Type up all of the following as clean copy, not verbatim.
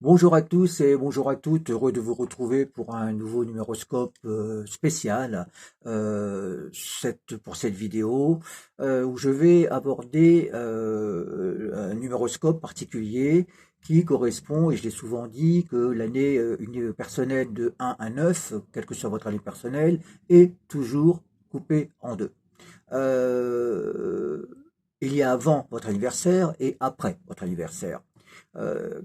Bonjour à tous et bonjour à toutes, heureux de vous retrouver pour un nouveau numéroscope spécial pour cette vidéo où je vais aborder un numéroscope particulier qui correspond, et je l'ai souvent dit, que l'année personnelle de 1 à 9, quelle que soit votre année personnelle, est toujours coupée en deux. Euh, il y a avant votre anniversaire et après votre anniversaire.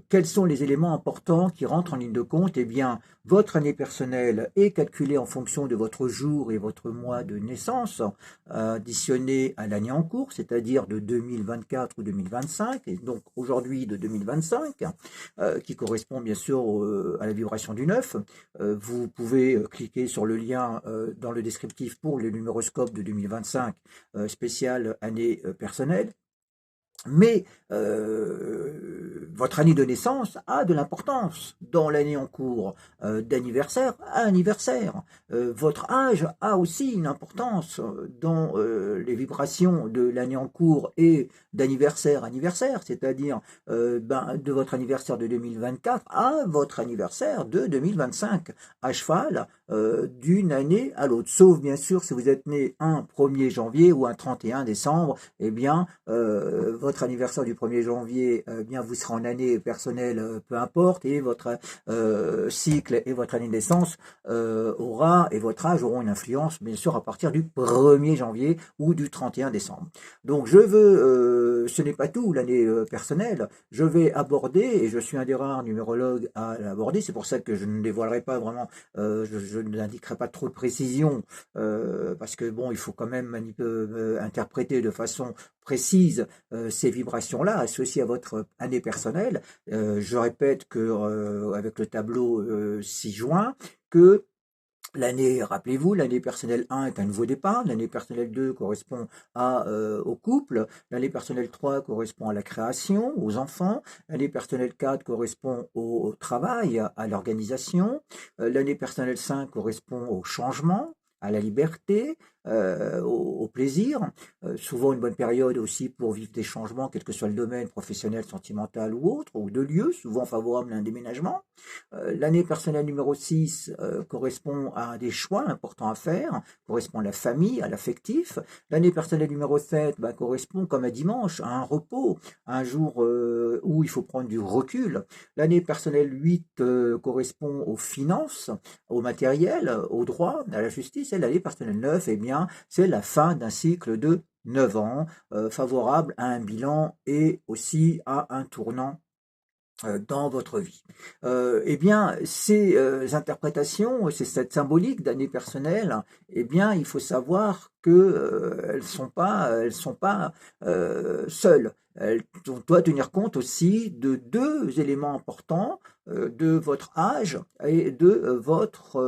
Quels sont les éléments importants qui rentrent en ligne de compte? Eh bien, votre année personnelle est calculée en fonction de votre jour et votre mois de naissance, additionné à l'année en cours, c'est-à-dire de 2024 ou 2025, et donc aujourd'hui de 2025, qui correspond bien sûr à la vibration du 9. Vous pouvez cliquer sur le lien dans le descriptif pour le numéroscope de 2025 spécial année personnelle. Mais votre année de naissance a de l'importance dans l'année en cours, d'anniversaire à anniversaire. Votre âge a aussi une importance dans les vibrations de l'année en cours et d'anniversaire à anniversaire, c'est-à-dire de votre anniversaire de 2024 à votre anniversaire de 2025, à cheval d'une année à l'autre. Sauf bien sûr si vous êtes né un 1er janvier ou un 31 décembre, eh bien votre anniversaire du 1er janvier, bien vous serez en année personnelle, peu importe, et votre cycle et votre année de naissance et votre âge auront une influence, bien sûr, à partir du 1er janvier ou du 31 décembre. Donc je veux, ce n'est pas tout l'année personnelle, je vais aborder, et je suis un des rares numérologues à l'aborder, c'est pour ça que je ne dévoilerai pas vraiment, je n'indiquerai pas trop de précision, parce que bon, il faut quand même interpréter de façon précise ces vibrations-là associées à votre année personnelle. Je répète que avec le tableau 6 juin, que l'année, rappelez-vous, l'année personnelle 1 est un nouveau départ, l'année personnelle 2 correspond au couple, l'année personnelle 3 correspond à la création, aux enfants, l'année personnelle 4 correspond au travail, à l'organisation, l'année personnelle 5 correspond au changement, à la liberté, au plaisir, souvent une bonne période aussi pour vivre des changements, quel que soit le domaine professionnel, sentimental ou autre, ou de lieu, souvent favorable à un déménagement. L'année personnelle numéro 6 correspond à des choix importants à faire, correspond à la famille, à l'affectif. L'année personnelle numéro 7 correspond comme un dimanche, à un repos, à un jour où il faut prendre du recul. L'année personnelle 8 correspond aux finances, au matériel, au droit, à la justice. Et l'année personnelle 9, eh bien, c'est la fin d'un cycle de 9 ans, favorable à un bilan et aussi à un tournant dans votre vie. Eh bien, ces interprétations, cette symbolique d'année personnelle, eh bien, il faut savoir que elles sont pas seules. On doit tenir compte aussi de deux éléments importants, de votre âge et de votre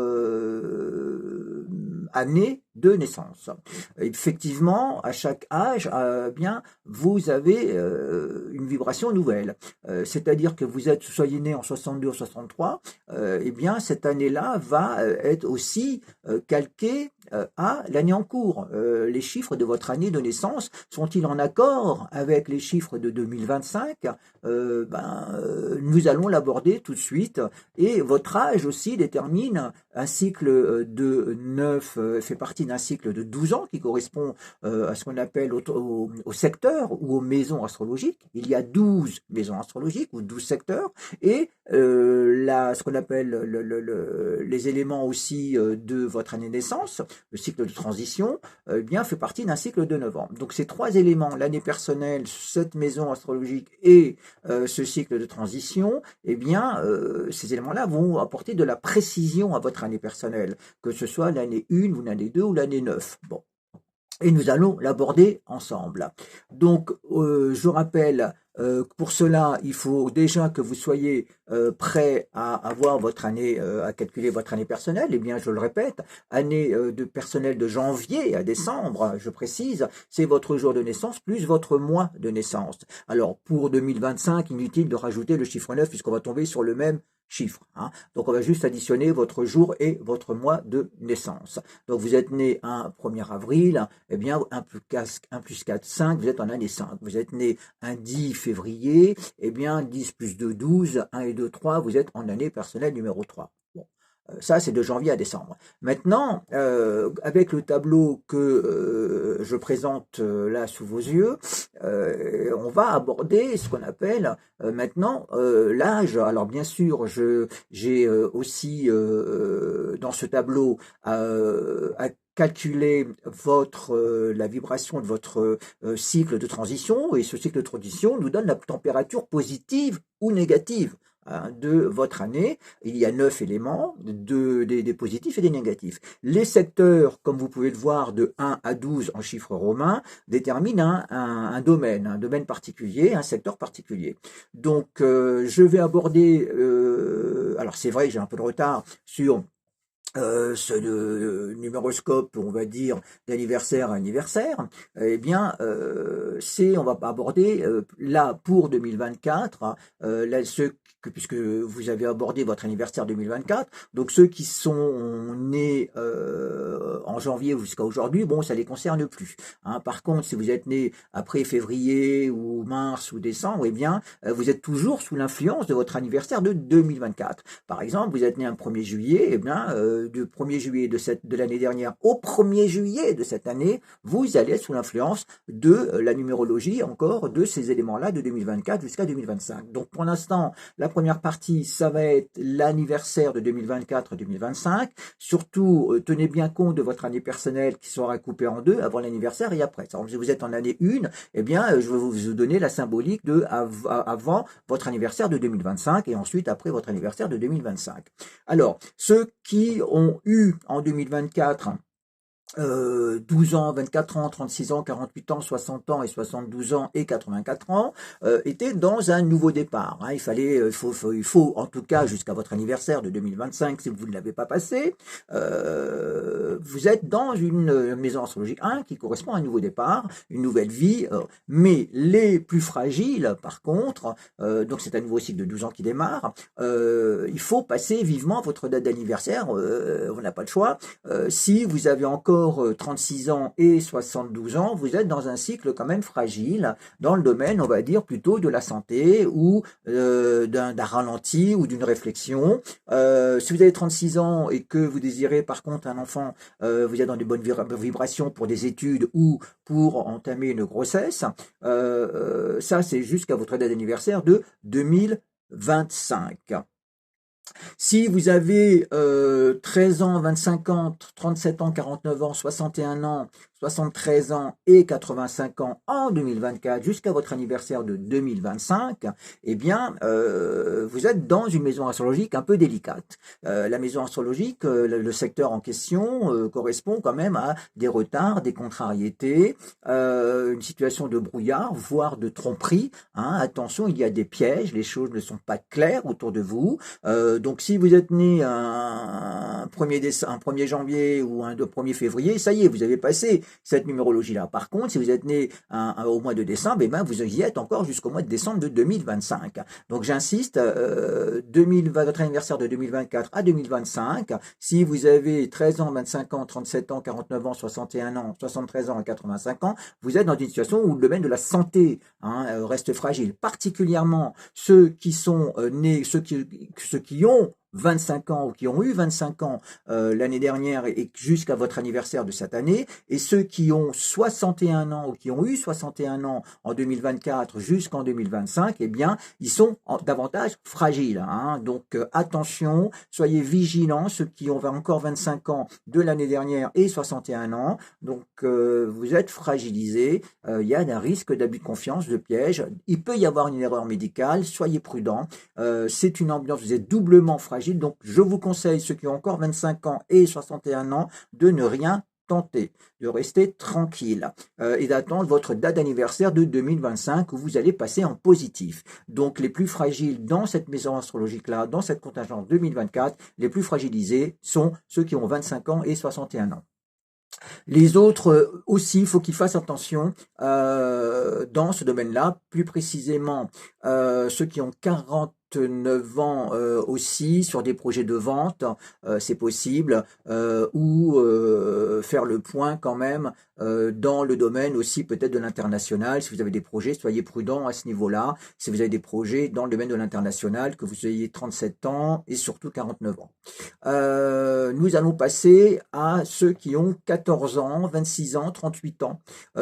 année de naissance. Effectivement, à chaque âge, bien, vous avez une vibration nouvelle. C'est-à-dire que soyez né en 62 ou 63, eh bien, cette année-là va être aussi calquée à l'année en cours. Les chiffres de votre année de naissance sont-ils en accord avec les chiffres de 2025? Nous allons l'aborder tout de suite. Et votre âge aussi détermine un cycle de 9, fait partie d'un cycle de 12 ans qui correspond à ce qu'on appelle au secteur ou aux maisons astrologiques. Il y a 12 maisons astrologiques ou 12 secteurs, et ce qu'on appelle les éléments aussi de votre année de naissance, le cycle de transition, bien fait partie d'un cycle de 9 ans. Donc ces trois éléments, l'année personnelle, cette maison astrologique et ce cycle de transition, eh bien ces éléments-là vont apporter de la précision à votre année personnelle, que ce soit l'année 1 ou l'année 2 ou l'année 9. Bon. Et nous allons l'aborder ensemble. Donc, je rappelle, pour cela, il faut déjà que vous soyez prêt à avoir votre année, à calculer votre année personnelle. Eh bien, je le répète, année de personnelle de janvier à décembre, je précise, c'est votre jour de naissance plus votre mois de naissance. Alors, pour 2025, inutile de rajouter le chiffre 9 puisqu'on va tomber sur le même chiffres. Hein. Donc on va juste additionner votre jour et votre mois de naissance. Donc vous êtes né un 1er avril, eh bien 1 plus 4, 5, vous êtes en année 5. Vous êtes né un 10 février, eh bien 10 plus 2, 12, 1 et 2, 3, vous êtes en année personnelle numéro 3. Bon. Ça, c'est de janvier à décembre. Maintenant, avec le tableau que je présente là sous vos yeux, on va aborder ce qu'on appelle maintenant l'âge. Alors bien sûr, j'ai aussi dans ce tableau à calculer la vibration de votre cycle de transition, et ce cycle de transition nous donne la température positive ou négative de votre année. Il y a 9 éléments, des positifs et des négatifs. Les secteurs, comme vous pouvez le voir, de 1 à 12 en chiffres romains, déterminent un domaine particulier, un secteur particulier. Donc, je vais aborder, alors c'est vrai que j'ai un peu de retard sur ce numéroscope, on va dire, d'anniversaire à anniversaire, eh bien, on va aborder là pour 2024, puisque vous avez abordé votre anniversaire 2024, donc ceux qui sont nés en janvier jusqu'à aujourd'hui, bon, ça les concerne plus. Hein. Par contre, si vous êtes né après février ou mars ou décembre, eh bien, vous êtes toujours sous l'influence de votre anniversaire de 2024. Par exemple, vous êtes né un 1er juillet, eh bien, du 1er juillet de l'année dernière au 1er juillet de cette année, vous allez être sous l'influence de la numérologie encore de ces éléments-là de 2024 jusqu'à 2025. Donc pour l'instant, la première partie, ça va être l'anniversaire de 2024-2025. Surtout, tenez bien compte de votre année personnelle qui sera coupée en deux, avant l'anniversaire et après. Si vous êtes en année 1, eh bien, je vais vous donner la symbolique de avant votre anniversaire de 2025 et ensuite après votre anniversaire de 2025. Alors, ceux qui ont eu en 2024 12 ans, 24 ans, 36 ans, 48 ans, 60 ans et 72 ans et 84 ans étaient dans un nouveau départ. Hein. Il faut en tout cas jusqu'à votre anniversaire de 2025, si vous ne l'avez pas passé, vous êtes dans une maison astrologique 1 qui correspond à un nouveau départ, une nouvelle vie. Mais les plus fragiles, par contre, donc c'est un nouveau cycle de 12 ans qui démarre, il faut passer vivement votre date d'anniversaire, on n'a pas le choix. Si vous avez encore 36 ans et 72 ans, vous êtes dans un cycle quand même fragile, dans le domaine, on va dire, plutôt de la santé ou d'un ralenti ou d'une réflexion. Si vous avez 36 ans et que vous désirez par contre un enfant, vous êtes dans des bonnes vibrations pour des études ou pour entamer une grossesse. Ça, c'est jusqu'à votre date d'anniversaire de 2025. Si vous avez 13 ans, 25 ans, 37 ans, 49 ans, 61 ans, 73 ans et 85 ans en 2024 jusqu'à votre anniversaire de 2025, eh bien, vous êtes dans une maison astrologique un peu délicate. La maison astrologique, le secteur en question correspond quand même à des retards, des contrariétés, une situation de brouillard, voire de tromperie. Hein. Attention, il y a des pièges, les choses ne sont pas claires autour de vous. Donc, si vous êtes né un 1er janvier ou un 1er février, ça y est, vous avez passé cette numérologie-là. Par contre, si vous êtes né au mois de décembre, eh ben, vous y êtes encore jusqu'au mois de décembre de 2025. Donc, j'insiste, votre anniversaire de 2024 à 2025, si vous avez 13 ans, 25 ans, 37 ans, 49 ans, 61 ans, 73 ans et 85 ans, vous êtes dans une situation où le domaine de la santé reste fragile. Particulièrement ceux qui sont nés, ceux qui ont 25 ans ou qui ont eu 25 ans l'année dernière et jusqu'à votre anniversaire de cette année, et ceux qui ont 61 ans ou qui ont eu 61 ans en 2024 jusqu'en 2025, eh bien, ils sont davantage fragiles. Hein. Donc, attention, soyez vigilants, ceux qui ont encore 25 ans de l'année dernière et 61 ans, donc vous êtes fragilisés, il y a un risque d'abus de confiance, de piège, il peut y avoir une erreur médicale, soyez prudents, c'est une ambiance, vous êtes doublement fragile. Donc, je vous conseille, ceux qui ont encore 25 ans et 61 ans, de ne rien tenter, de rester tranquille et d'attendre votre date d'anniversaire de 2025 où vous allez passer en positif. Donc, les plus fragiles dans cette maison astrologique-là, dans cette contingence 2024, les plus fragilisés sont ceux qui ont 25 ans et 61 ans. Les autres aussi, il faut qu'ils fassent attention dans ce domaine-là, plus précisément ceux qui ont 40 49 ans aussi sur des projets de vente, c'est possible, ou faire le point quand même dans le domaine aussi peut-être de l'international. Si vous avez des projets, soyez prudents à ce niveau-là. Si vous avez des projets dans le domaine de l'international, que vous ayez 37 ans et surtout 49 ans. Nous allons passer à ceux qui ont 14 ans, 26 ans, 38 ans,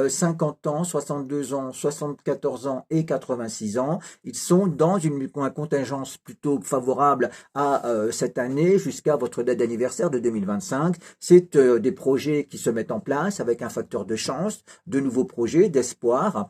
50 ans, 62 ans, 74 ans et 86 ans. Ils sont dans une contingence plutôt favorable à cette année jusqu'à votre date d'anniversaire de 2025. C'est des projets qui se mettent en place avec un facteur de chance, de nouveaux projets, d'espoir.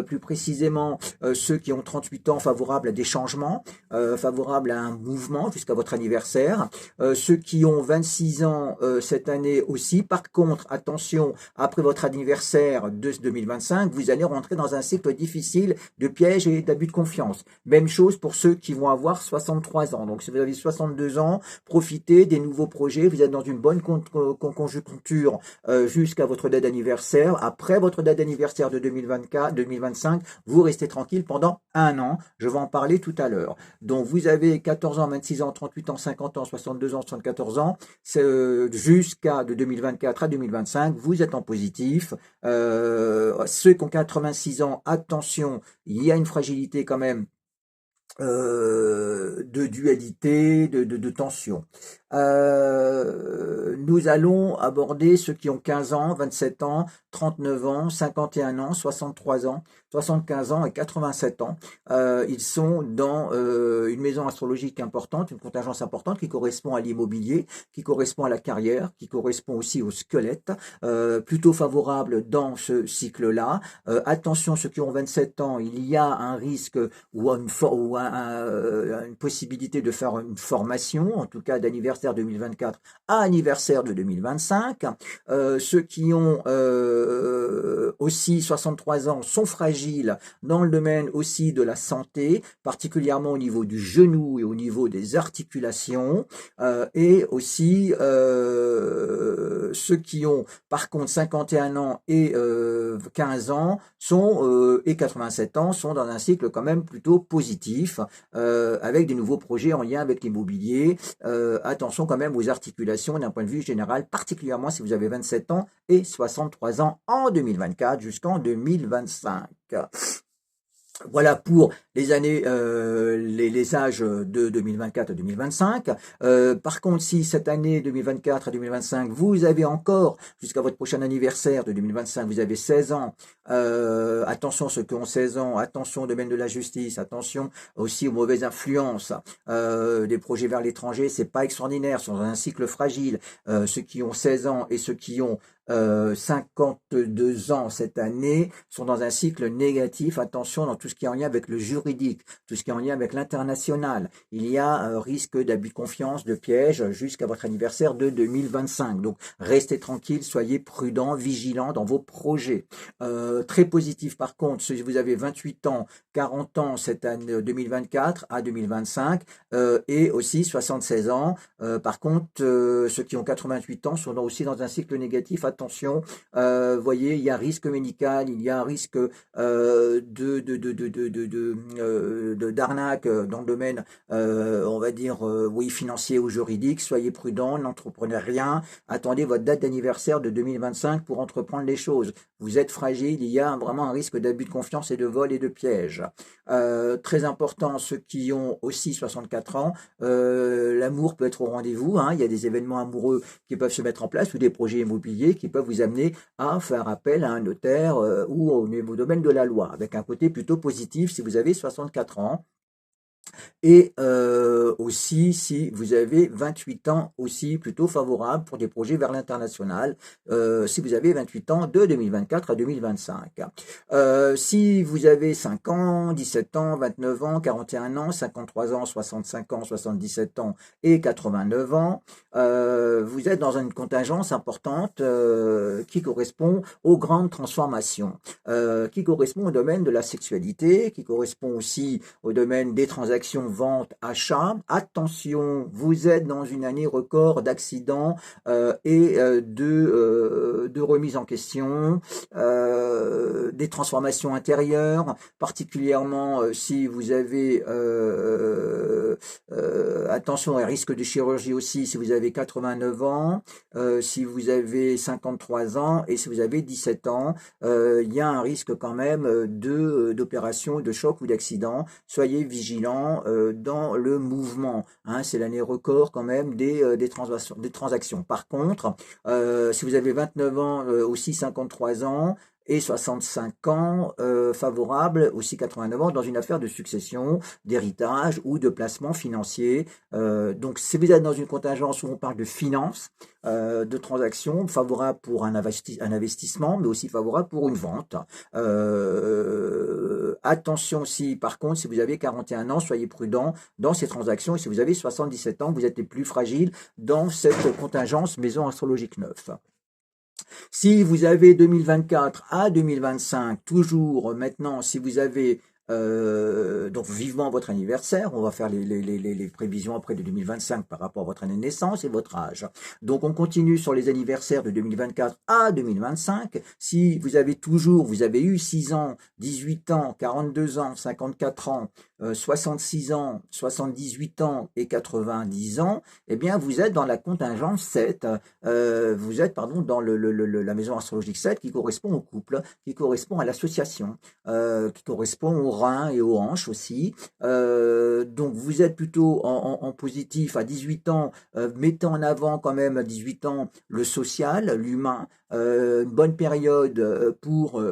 Plus précisément, ceux qui ont 38 ans favorables à des changements, favorables à un mouvement jusqu'à votre anniversaire. Ceux qui ont 26 ans cette année aussi. Par contre, attention, après votre anniversaire de 2025, vous allez rentrer dans un cycle difficile de pièges et d'abus de confiance. Même chose pour ceux qui vont avoir 63 ans. Donc, si vous avez 62 ans, profitez des nouveaux projets. Vous êtes dans une bonne conjoncture jusqu'à votre date d'anniversaire. Après votre date d'anniversaire de 2024, 2025, vous restez tranquille pendant un an. Je vais en parler tout à l'heure. Donc, vous avez 14 ans, 26 ans, 38 ans, 50 ans, 62 ans, 74 ans. Jusqu'à de 2024 à 2025, vous êtes en positif. Ceux qui ont 86 ans, attention, il y a une fragilité quand même de dualité, de tension. Nous allons aborder ceux qui ont 15 ans, 27 ans, 39 ans, 51 ans, 63 ans, 75 ans et 87 ans. Ils sont dans une maison astrologique importante, une contingence importante qui correspond à l'immobilier, qui correspond à la carrière, qui correspond aussi au squelette, plutôt favorable dans ce cycle-là. Attention, ceux qui ont 27 ans, il y a un risque ou une possibilité de faire une formation, en tout cas d'anniversaire 2024 à anniversaire de 2025. Ceux qui ont aussi 63 ans sont fragiles dans le domaine aussi de la santé, particulièrement au niveau du genou et au niveau des articulations. Et aussi ceux qui ont par contre 51 ans et 15 ans et 87 ans sont dans un cycle quand même plutôt positif, avec des nouveaux projets en lien avec l'immobilier. Attention quand même aux articulations d'un point de vue général, particulièrement si vous avez 27 ans et 63 ans en 2024 jusqu'en 2025. Voilà pour les années, les âges de 2024 à 2025. Par contre, si cette année 2024 à 2025, vous avez encore, jusqu'à votre prochain anniversaire de 2025, vous avez 16 ans, attention ceux qui ont 16 ans, attention au domaine de la justice, attention aussi aux mauvaises influences, des projets vers l'étranger, c'est pas extraordinaire, sont dans un cycle fragile. Ceux qui ont 16 ans et ceux qui ont 52 ans cette année sont dans un cycle négatif. Attention dans tout ce qui est en lien avec le juridique, tout ce qui est en lien avec l'international. Il y a un risque d'abus de confiance, de piège jusqu'à votre anniversaire de 2025. Donc restez tranquille, soyez prudents, vigilants dans vos projets. Très positif par contre, si vous avez 28 ans, 40 ans cette année 2024 à 2025 et aussi 76 ans. Par contre, ceux qui ont 88 ans sont aussi dans un cycle négatif. Attention, voyez, il y a risque médical, il y a un risque d'arnaque dans le domaine, on va dire, oui, financier ou juridique. Soyez prudents, n'entreprenez rien. Attendez votre date d'anniversaire de 2025 pour entreprendre les choses. Vous êtes fragile, il y a vraiment un risque d'abus de confiance et de vol et de piège. Très important, ceux qui ont aussi 64 ans, l'amour peut être au rendez-vous, hein. Il y a des événements amoureux qui peuvent se mettre en place ou des projets immobiliers qui peuvent vous amener à faire appel à un notaire ou au domaine de la loi, avec un côté plutôt positif si vous avez 64 ans. Et aussi, si vous avez 28 ans, aussi plutôt favorable pour des projets vers l'international, si vous avez 28 ans de 2024 à 2025. Si vous avez 5 ans, 17 ans, 29 ans, 41 ans, 53 ans, 65 ans, 77 ans et 89 ans, vous êtes dans une contingence importante qui correspond aux grandes transformations, qui correspond au domaine de la sexualité, qui correspond aussi au domaine des transactions vente, achat. Attention, vous êtes dans une année record d'accidents et de remise en question, des transformations intérieures, particulièrement si vous avez attention à risque de chirurgie aussi si vous avez 89 ans, si vous avez 53 ans et si vous avez 17 ans, il y a un risque quand même d'opération, de choc ou d'accident. Soyez vigilants dans le mouvement. Hein, c'est l'année record quand même des transactions. Par contre, si vous avez 29 ans, aussi 53 ans, et 65 ans, favorable, aussi 89 ans, dans une affaire de succession, d'héritage ou de placement financier. Donc, si vous êtes dans une contingence où on parle de finance, de transactions, favorable pour un investissement, mais aussi favorable pour une vente. Attention aussi, par contre, si vous avez 41 ans, soyez prudent dans ces transactions. Et si vous avez 77 ans, vous êtes les plus fragiles dans cette contingence maison astrologique 9. Si vous avez 2024 à 2025, toujours maintenant, si vous avez donc vivement votre anniversaire, on va faire les prévisions après de 2025 par rapport à votre année de naissance et votre âge. Donc on continue sur les anniversaires de 2024 à 2025. Si vous avez eu 6 ans, 18 ans, 42 ans, 54 ans, 66 ans, 78 ans et 90 ans, eh bien vous êtes dans la contingence 7, vous êtes dans la maison astrologique 7 qui correspond au couple, qui correspond à l'association, qui correspond aux reins et aux hanches aussi. Donc vous êtes plutôt en positif à 18 ans, mettez en avant quand même à 18 ans le social, l'humain, une bonne période pour,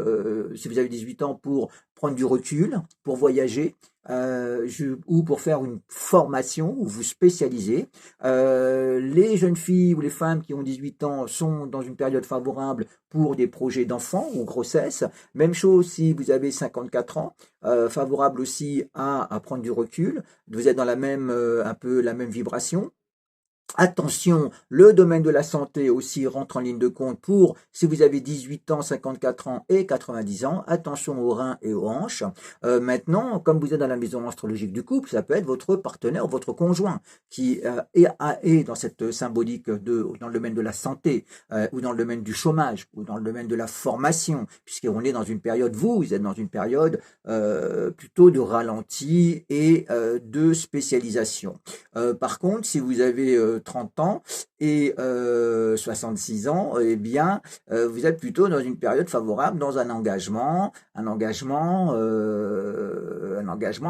si vous avez 18 ans, pour prendre du recul, pour voyager, ou pour faire une formation ou vous spécialiser. Les jeunes filles ou les femmes qui ont 18 ans sont dans une période favorable pour des projets d'enfants ou grossesse. Même chose si vous avez 54 ans, favorable aussi à prendre du recul. Vous êtes dans un peu la même vibration. Attention, le domaine de la santé aussi rentre en ligne de compte pour si vous avez 18 ans, 54 ans et 90 ans. Attention aux reins et aux hanches. Maintenant, comme vous êtes dans la maison astrologique du couple, ça peut être votre partenaire, votre conjoint qui est dans cette symbolique dans le domaine de la santé ou dans le domaine du chômage ou dans le domaine de la formation, puisqu'on est dans une période, vous êtes dans une période plutôt de ralenti et de spécialisation. Par contre, si vous avez 30 ans et 66 ans, eh bien, vous êtes plutôt dans une période favorable, dans un engagement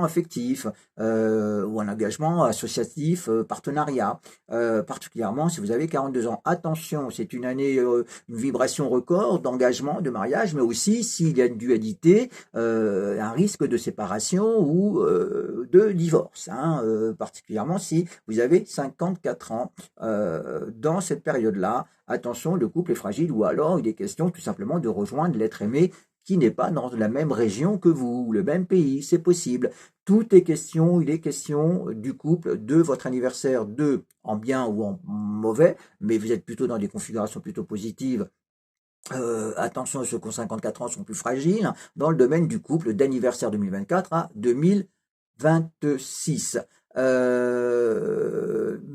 affectif ou un engagement associatif, partenariat, particulièrement si vous avez 42 ans. Attention, c'est une année, une vibration record d'engagement, de mariage, mais aussi s'il y a une dualité, un risque de séparation ou de divorce, particulièrement si vous avez 54 ans. Dans cette période-là, attention, le couple est fragile ou alors il est question tout simplement de rejoindre l'être aimé qui n'est pas dans la même région que vous, le même pays, c'est possible. Il est question du couple, de votre anniversaire, en bien ou en mauvais, mais vous êtes plutôt dans des configurations plutôt positives. Attention, ceux qui ont 54 ans sont plus fragiles, dans le domaine du couple d'anniversaire 2024 à 2026.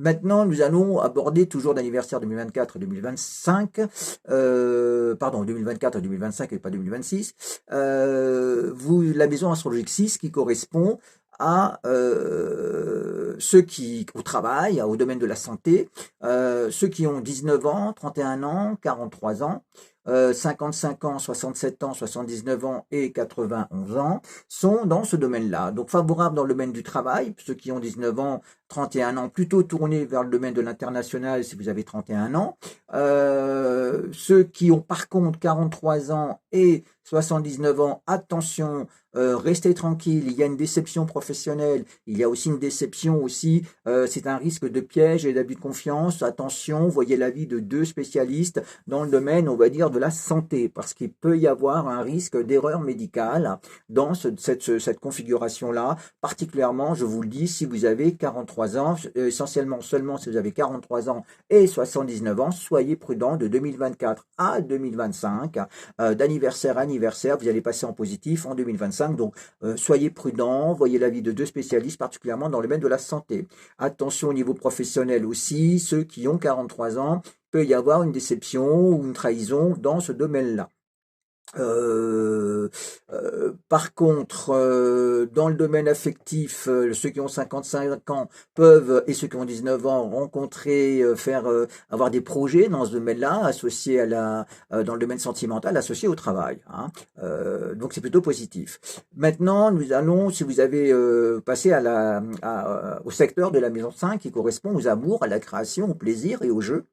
Maintenant, nous allons aborder toujours d'anniversaire 2024 et 2025, 2024 et 2025 et pas 2026, la maison astrologique 6 qui correspond à ceux qui au travail, au domaine de la santé, ceux qui ont 19 ans, 31 ans, 43 ans, 55 ans, 67 ans, 79 ans et 91 ans sont dans ce domaine-là. Donc favorables dans le domaine du travail, ceux qui ont 19 ans, 31 ans, plutôt tournés vers le domaine de l'international si vous avez 31 ans. Ceux qui ont par contre 43 ans et 79 ans, attention, restez tranquille, il y a une déception professionnelle, il y a aussi une déception aussi, c'est un risque de piège et d'abus de confiance, attention, voyez l'avis de 2 spécialistes dans le domaine, on va dire, l'anniversaire de la santé, parce qu'il peut y avoir un risque d'erreur médicale dans cette configuration-là, particulièrement, je vous le dis, si vous avez 43 ans, essentiellement seulement si vous avez 43 ans et 79 ans, soyez prudent de 2024 à 2025, d'anniversaire à anniversaire, vous allez passer en positif en 2025, donc soyez prudent, voyez l'avis de 2 spécialistes, particulièrement dans le domaine de la santé. Attention au niveau professionnel aussi, ceux qui ont 43 ans, peut y avoir une déception ou une trahison dans ce domaine-là. Par contre, dans le domaine affectif, ceux qui ont 55 ans peuvent, et ceux qui ont 19 ans, rencontrer, avoir des projets dans ce domaine-là, associés dans le domaine sentimental, associés au travail. Hein. Donc c'est plutôt positif. Maintenant, nous allons, si vous avez passé au secteur de la maison 5 qui correspond aux amours, à la création, au plaisir et au jeu.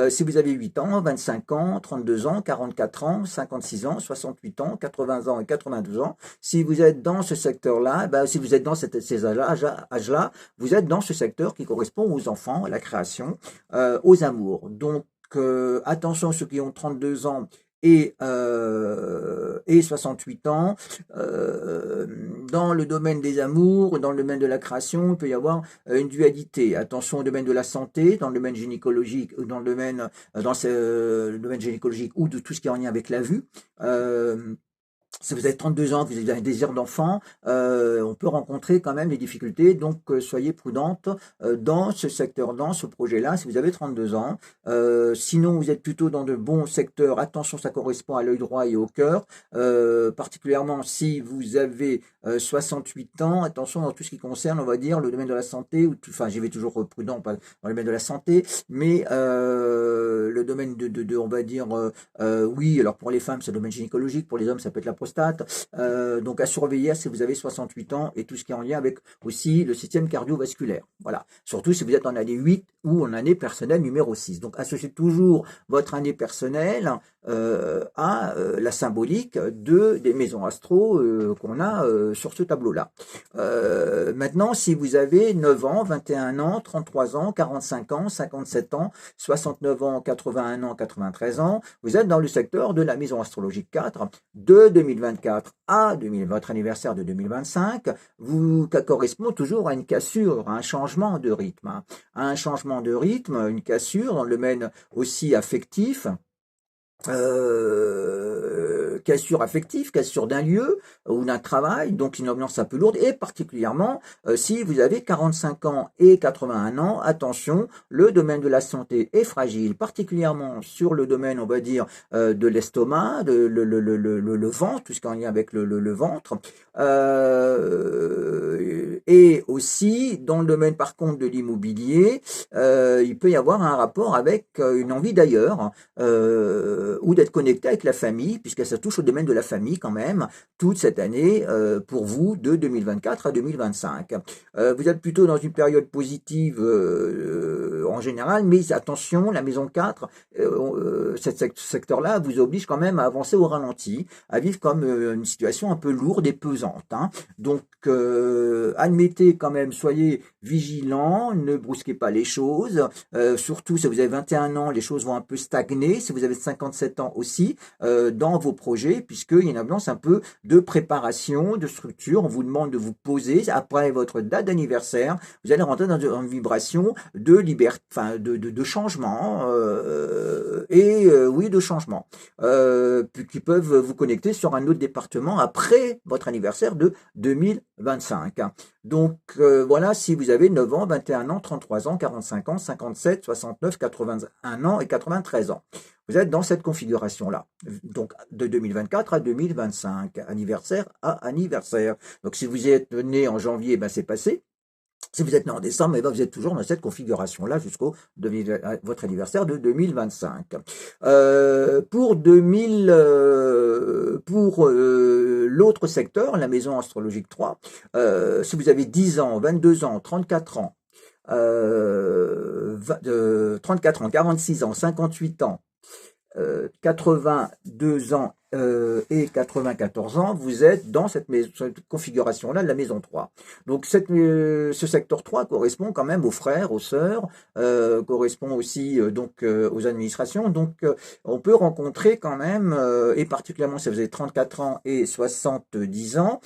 Si vous avez 8 ans, 25 ans, 32 ans, 44 ans, 56 ans, 68 ans, 80 ans et 92 ans. Si vous êtes dans ce secteur-là, si vous êtes dans ces âges-là, vous êtes dans ce secteur qui correspond aux enfants, à la création, aux amours. Donc, attention ceux qui ont 32 ans et 68 ans, dans le domaine des amours, dans le domaine de la création, il peut y avoir une dualité. Attention au domaine de la santé, dans le domaine gynécologique, dans le domaine gynécologique ou de tout ce qui est en lien avec la vue. Si vous avez 32 ans, vous avez un désir d'enfant, on peut rencontrer quand même des difficultés, donc soyez prudente dans ce secteur, dans ce projet-là, si vous avez 32 ans. Sinon, vous êtes plutôt dans de bons secteurs, attention, ça correspond à l'œil droit et au cœur, particulièrement si vous avez 68 ans, attention dans tout ce qui concerne, on va dire, le domaine de la santé, j'y vais toujours prudent dans le domaine de la santé, mais le domaine on va dire, oui, alors pour les femmes, c'est le domaine gynécologique, pour les hommes, ça peut être la prostate, donc à surveiller si vous avez 68 ans et tout ce qui est en lien avec aussi le système cardiovasculaire. Voilà. Surtout si vous êtes en année 8 ou en année personnelle numéro 6. Donc associez toujours votre année personnelle à la symbolique des maisons astro qu'on a sur ce tableau-là. Maintenant, si vous avez 9 ans, 21 ans, 33 ans, 45 ans, 57 ans, 69 ans, 81 ans, 93 ans, vous êtes dans le secteur de la maison astrologique 4 de 2024 à votre anniversaire de 2025, ça correspond toujours à une cassure, à un changement de rythme. Hein. À un changement de rythme, une cassure dans le domaine aussi affectif, cassure affective, cassure d'un lieu ou d'un travail, donc une ambiance un peu lourde, et particulièrement si vous avez 45 ans et 81 ans, attention, le domaine de la santé est fragile, particulièrement sur le domaine, on va dire, de l'estomac, le ventre, tout ce qui est en lien avec le ventre, et aussi dans le domaine par contre de l'immobilier, il peut y avoir un rapport avec une envie d'ailleurs, ou d'être connecté avec la famille, puisque ça touche au domaine de la famille quand même, toute cette année pour vous, de 2024 à 2025. Vous êtes plutôt dans une période positive en général, mais attention, la maison 4, ce secteur-là vous oblige quand même à avancer au ralenti, à vivre comme une situation un peu lourde et pesante. Hein. Donc, admettez quand même, soyez vigilants, ne brusquez pas les choses, surtout si vous avez 21 ans, les choses vont un peu stagner, si vous avez 57 ans aussi, dans vos projets, puisqu'il y a une ambiance un peu de préparation, de structure, on vous demande de vous poser, après votre date d'anniversaire, vous allez rentrer dans une vibration de liberté, de changement, oui, de changement, qui peuvent vous connecter sur un autre département après votre anniversaire de 2025. Donc voilà, si vous avez 9 ans, 21 ans, 33 ans, 45 ans, 57, 69, 81 ans et 93 ans. Vous êtes dans cette configuration-là, donc de 2024 à 2025, anniversaire à anniversaire. Donc si vous êtes né en janvier, c'est passé. Si vous êtes né en décembre, vous êtes toujours dans cette configuration-là jusqu'au votre anniversaire de 2025. Pour l'autre secteur, la maison astrologique 3, si vous avez 10 ans, 22 ans, 34 ans, 34 ans, 46 ans, 58 ans, 82 ans et 94 ans, vous êtes dans cette configuration-là de la maison 3. Donc ce secteur 3 correspond quand même aux frères, aux sœurs, correspond aussi aux administrations. Donc on peut rencontrer quand même, et particulièrement si vous avez 34 ans et 70 ans,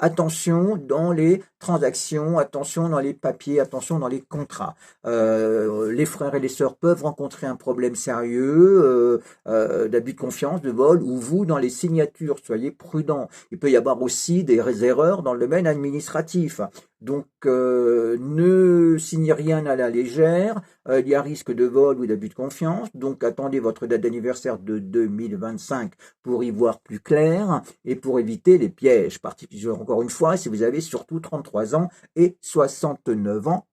attention dans les transactions, attention dans les papiers, attention dans les contrats. Les frères et les sœurs peuvent rencontrer un problème sérieux d'abus de confiance, de vol, ou vous, dans les signatures, soyez prudents. Il peut y avoir aussi des erreurs dans le domaine administratif. Donc, ne signez rien à la légère, il y a risque de vol ou d'abus de confiance, donc attendez votre date d'anniversaire de 2025 pour y voir plus clair et pour éviter les pièges. Particulièrement, encore une fois, si vous avez surtout 33 ans et 69 ans,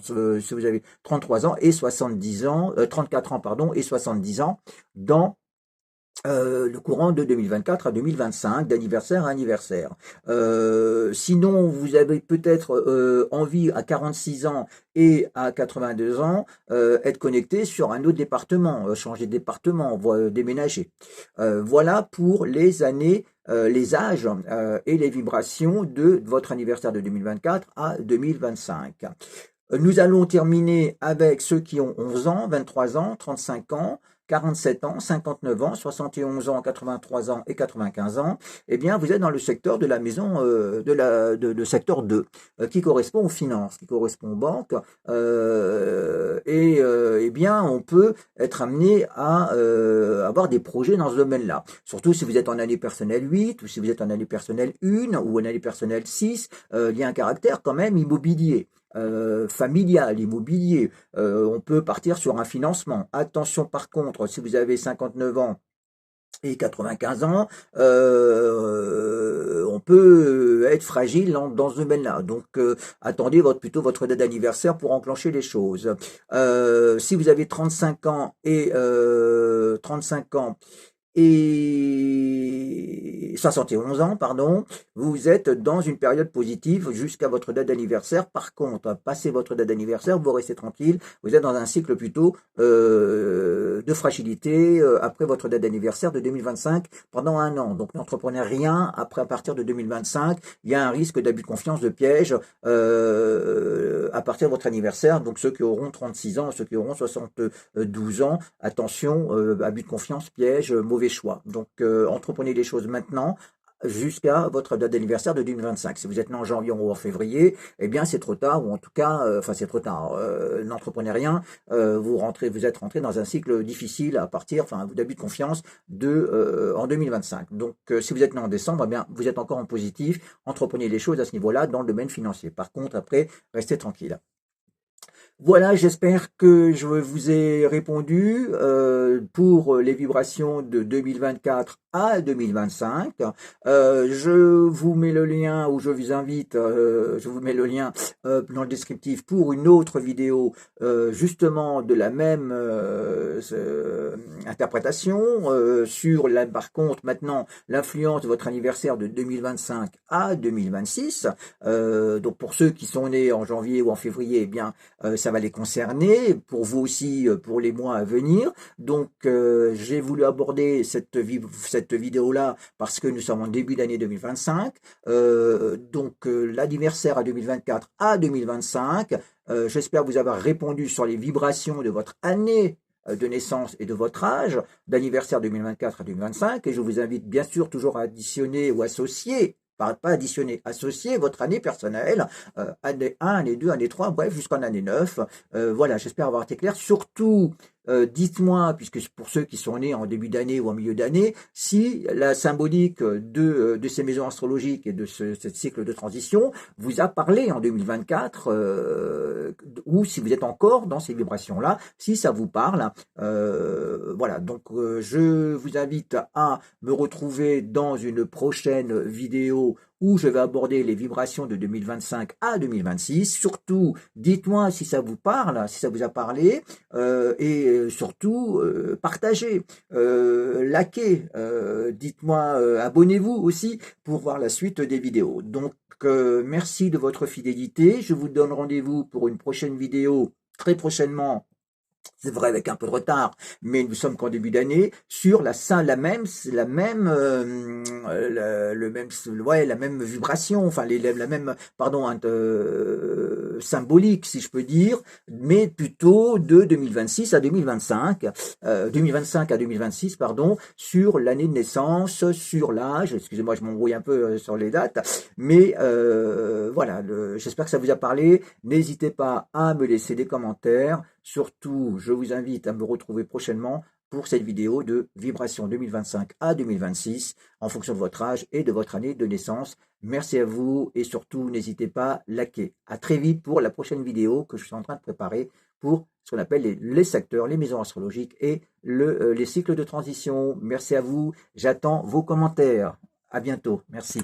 si vous avez 33 ans et 70 ans, 34 ans, pardon, et 70 ans, dans le courant de 2024 à 2025, d'anniversaire à anniversaire. Sinon, vous avez peut-être envie à 46 ans et à 82 ans être connecté sur un autre département, changer de département, déménager. Voilà pour les années, les âges et les vibrations de votre anniversaire de 2024 à 2025. Nous allons terminer avec ceux qui ont 11 ans, 23 ans, 35 ans, 47 ans, 59 ans, 71 ans, 83 ans et 95 ans, eh bien, vous êtes dans le secteur de la maison, de secteur 2, qui correspond aux finances, qui correspond aux banques, eh bien, on peut être amené à avoir des projets dans ce domaine-là. Surtout si vous êtes en année personnelle 8, ou si vous êtes en année personnelle 1, ou en année personnelle 6, il y a un caractère quand même immobilier. Familial, immobilier, on peut partir sur un financement. Attention par contre, si vous avez 59 ans et 95 ans, on peut être fragile dans ce domaine-là. Donc, attendez plutôt votre date d'anniversaire pour enclencher les choses. Si vous avez 35 ans et 71 ans, pardon, vous êtes dans une période positive jusqu'à votre date d'anniversaire. Par contre, passé votre date d'anniversaire, vous restez tranquille, vous êtes dans un cycle plutôt de fragilité après votre date d'anniversaire de 2025 pendant un an. Donc, n'entreprenez rien à partir de 2025. Il y a un risque d'abus de confiance, de piège à partir de votre anniversaire. Donc, ceux qui auront 36 ans, ceux qui auront 72 ans, attention, abus de confiance, piège, mauvais choix. Donc, entreprenez les choses maintenant jusqu'à votre date d'anniversaire de 2025. Si vous êtes né en janvier ou en février, eh bien c'est trop tard, ou en tout cas, c'est trop tard. N'entreprenez rien. Vous êtes rentré dans un cycle difficile à partir, d'abus de confiance en 2025. Donc, si vous êtes né en décembre, eh bien vous êtes encore en positif. Entreprenez les choses à ce niveau-là dans le domaine financier. Par contre, après, restez tranquille. Voilà, j'espère que je vous ai répondu pour les vibrations de 2024 à 2025. Je vous mets le lien, ou je vous invite, je vous mets le lien dans le descriptif pour une autre vidéo justement de la même interprétation sur, par contre, maintenant, l'influence de votre anniversaire de 2025 à 2026. Donc, pour ceux qui sont nés en janvier ou en février, eh bien, ça va les concerner, pour vous aussi, pour les mois à venir. Donc, j'ai voulu aborder cette vidéo-là parce que nous sommes en début d'année 2025. L'anniversaire à 2024 à 2025. J'espère vous avoir répondu sur les vibrations de votre année de naissance et de votre âge, d'anniversaire 2024 à 2025. Et je vous invite bien sûr toujours à additionner ou associer, pas additionner, associer votre année personnelle, année 1, année 2, année 3, bref, jusqu'en année 9. Voilà, j'espère avoir été clair. Surtout, dites-moi, puisque pour ceux qui sont nés en début d'année ou en milieu d'année, si la symbolique de ces maisons astrologiques et de ce cycle de transition vous a parlé en 2024, ou si vous êtes encore dans ces vibrations-là, si ça vous parle. Voilà, donc je vous invite à me retrouver dans une prochaine vidéo où je vais aborder les vibrations de 2025 à 2026. Surtout, dites-moi si ça vous parle, si ça vous a parlé, et surtout, partagez, likez, dites-moi, abonnez-vous aussi pour voir la suite des vidéos. Donc, merci de votre fidélité. Je vous donne rendez-vous pour une prochaine vidéo très prochainement c'est vrai avec un peu de retard, mais nous sommes qu'en début d'année sur la même vibration, enfin la même, pardon, symbolique si je peux dire, mais plutôt de 2026 à 2025, 2025 à 2026, pardon, sur l'année de naissance, sur l'âge. Excusez-moi, je m'embrouille un peu sur les dates, mais voilà, j'espère que ça vous a parlé. N'hésitez pas à me laisser des commentaires. Surtout, je vous invite à me retrouver prochainement pour cette vidéo de vibration 2025 à 2026 en fonction de votre âge et de votre année de naissance. Merci à vous et surtout, n'hésitez pas à liker. À très vite pour la prochaine vidéo que je suis en train de préparer pour ce qu'on appelle les secteurs, les maisons astrologiques et les cycles de transition. Merci à vous. J'attends vos commentaires. À bientôt. Merci.